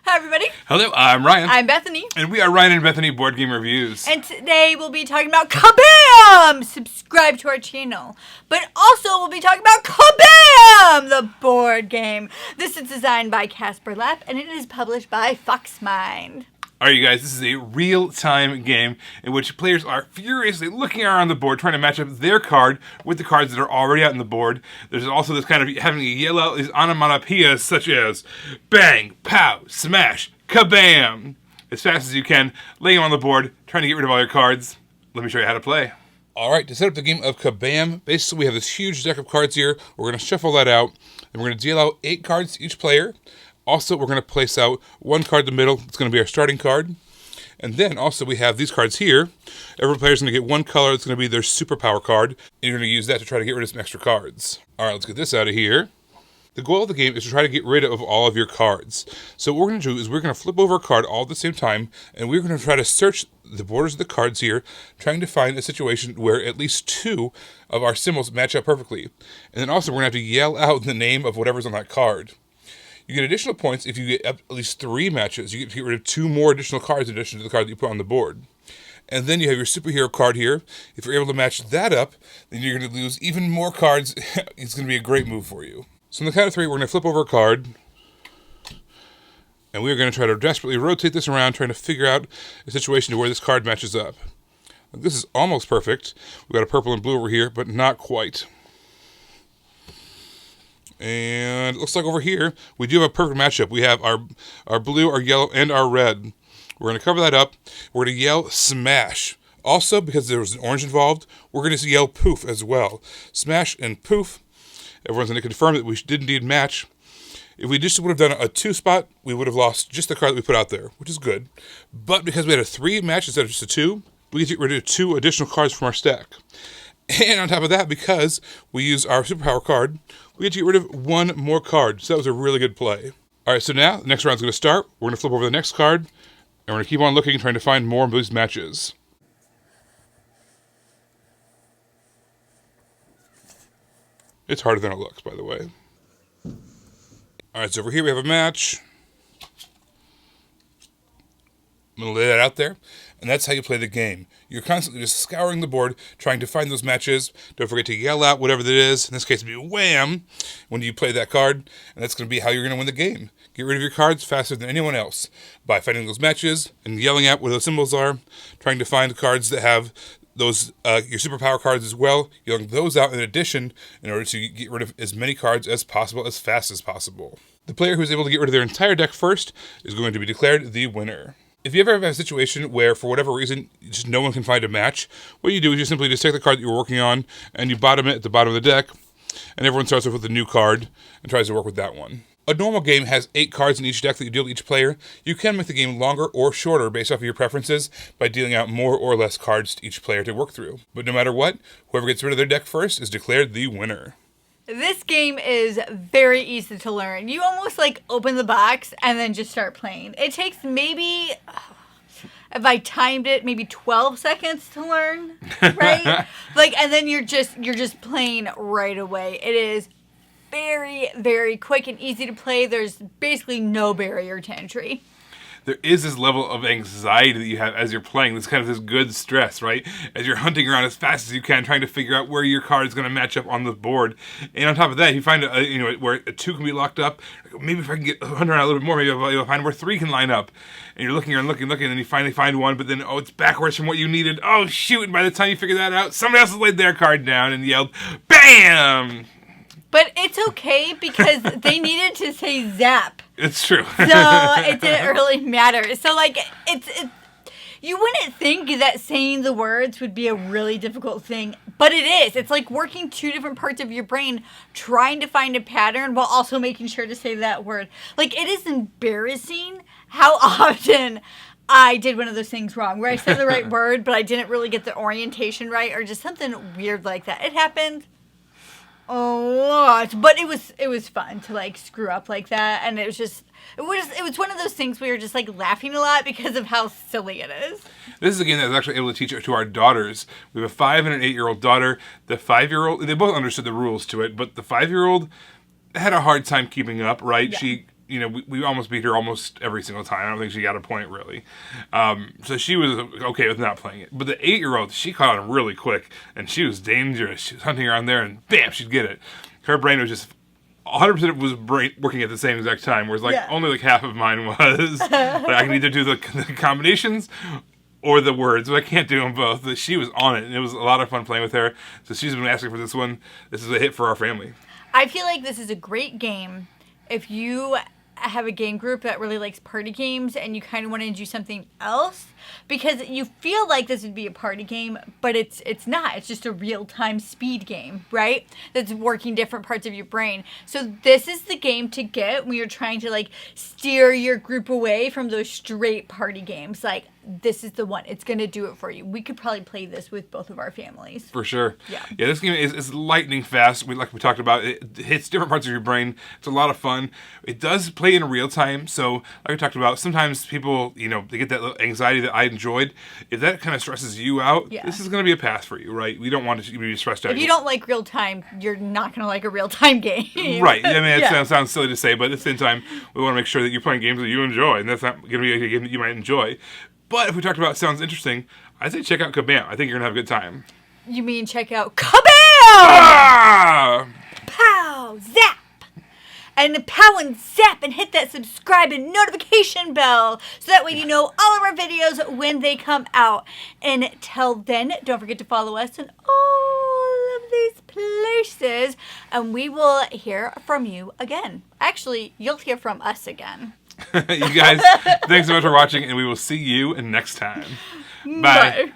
Hi, everybody. Hello, I'm Ryan. I'm Bethany. And we are Ryan and Bethany Board Game Reviews. And today we'll be talking about Kabam! Subscribe to our channel. But also we'll be talking about Kabam! The board game. This is designed by Casper Lap and it is published by FoxMind. Alright, you guys, this is a real-time game in which players are furiously looking around the board trying to match up their card with the cards that are already out on the board. There's also this kind of having to yell out these onomatopoeias such as bang, pow, smash, kabam, as fast as you can, laying them on the board, trying to get rid of all your cards. Let me show you how to play. Alright, to set up the game of Kabam, basically we have this huge deck of cards here. We're going to shuffle that out, and we're going to deal out 8 cards to each player. Also, we're going to place out 1 card in the middle. It's going to be our starting card. And then also we have these cards here. Every player is going to get 1 color. It's going to be their superpower card. And you're going to use that to try to get rid of some extra cards. Alright, let's get this out of here. The goal of the game is to try to get rid of all of your cards. So what we're going to do is we're going to flip over a card all at the same time, and we're going to try to search the borders of the cards here, trying to find a situation where at least 2 of our symbols match up perfectly. And then also we're going to have to yell out the name of whatever's on that card. You get additional points if you get at least 3 matches. You get to get rid of 2 more additional cards in addition to the card that you put on the board. And then you have your superhero card here. If you're able to match that up, then you're going to lose even more cards. It's going to be a great move for you. So on the count of 3, we're going to flip over a card. And we're going to try to desperately rotate this around, trying to figure out a situation to where this card matches up. This is almost perfect. We've got a purple and blue over here, but not quite. And it looks like over here, we do have a perfect matchup. We have our blue, our yellow, and our red. We're going to cover that up. We're going to yell smash. Also, because there was an orange involved, we're going to yell poof as well. Smash and poof. Everyone's going to confirm that we did indeed match. If we just would have done a 2 spot, we would have lost just the card that we put out there, which is good. But because we had a 3 match instead of just a 2, we get to get rid of 2 additional cards from our stack. And on top of that, because we use our superpower card, we get to get rid of 1 more card. So that was a really good play. Alright, so now the next round's going to start. We're going to flip over the next card, and we're going to keep on looking, trying to find more of these matches. It's harder than it looks, by the way. Alright, so over here we have a match. I'm going to lay that out there. And that's how you play the game. You're constantly just scouring the board, trying to find those matches. Don't forget to yell out whatever that is. In this case, it'd be wham when you play that card. And that's going to be how you're going to win the game. Get rid of your cards faster than anyone else by finding those matches and yelling out where those symbols are. Trying to find cards that have those your superpower cards as well. Yelling those out in addition in order to get rid of as many cards as possible as fast as possible. The player who's able to get rid of their entire deck first is going to be declared the winner. If you ever have a situation where, for whatever reason, just no one can find a match, what you do is you simply just take the card that you were working on, and you bottom it at the bottom of the deck, and everyone starts off with a new card, and tries to work with that one. A normal game has 8 cards in each deck that you deal to each player. You can make the game longer or shorter based off of your preferences by dealing out more or less cards to each player to work through. But no matter what, whoever gets rid of their deck first is declared the winner. This game is very easy to learn. You almost open the box and then just start playing. It takes maybe, if I timed it, maybe 12 seconds to learn, right? And then you're just playing right away. It is very, very quick and easy to play. There's basically no barrier to entry. There is this level of anxiety that you have as you're playing, this good stress, right? As you're hunting around as fast as you can, trying to figure out where your card is going to match up on the board. And on top of that, you find where a 2 can be locked up. Maybe if I can get hunting around a little bit more, maybe you'll find where 3 can line up. And you're looking and looking, and you finally find one, but then, it's backwards from what you needed. Oh, shoot, and by the time you figure that out, somebody else has laid their card down and yelled, BAM! But it's okay because they needed to say zap. It's true. So it didn't really matter. So it's you wouldn't think that saying the words would be a really difficult thing, but it is. It's like working 2 different parts of your brain, trying to find a pattern while also making sure to say that word. It is embarrassing how often I did one of those things wrong, where I said the right word, but I didn't really get the orientation right, or just something weird like that. It happened a lot, but it was fun to screw up like that, and it was one of those things where you're just laughing a lot because of how silly it is. This is a game that I was actually able to teach it to our daughters. We have a 5 and an 8-year-old daughter. The 5-year-old, they both understood the rules to it, but the 5-year-old had a hard time keeping up, right? Yeah. She we almost beat her almost every single time. I don't think she got a point, really. So she was okay with not playing it. But the 8-year-old, she caught on really quick, and she was dangerous. She was hunting around there, and bam, she'd get it. Her brain was just 100% was working at the same exact time, whereas only like half of mine was. Like, I can either do the combinations or the words, but I can't do them both. But she was on it, and it was a lot of fun playing with her. So she's been asking for this one. This is a hit for our family. I feel like this is a great game if you have a game group that really likes party games and you kind of want to do something else, because you feel like this would be a party game, but it's not. It's just a real-time speed game, right? That's working different parts of your brain. So this is the game to get when you're trying to like steer your group away from those straight party games. Like, this is the one. It's going to do it for you. We could probably play this with both of our families. For sure. Yeah, this game is lightning fast. Like we talked about, it hits different parts of your brain. It's a lot of fun. It does play in real time. So like we talked about, sometimes people, they get that little anxiety that I enjoyed. If that kind of stresses you out, this is going to be a pass for you, right? We don't want to be stressed out. If you don't like real time, you're not going to like a real time game. Right. I mean, it sounds silly to say, but at the same time, we want to make sure that you're playing games that you enjoy, and that's not going to be a game that you might enjoy. But if we talked about sounds interesting, I say check out Kabam. I think you're going to have a good time. You mean check out Kabam! Ah! Pow! Zap! And pow and zap and hit that subscribe and notification bell so that way you know all of our videos when they come out. Until then, don't forget to follow us in all of these places, and we will hear from you again. Actually, you'll hear from us again. You guys, thanks so much for watching, and we will see you next time. Bye.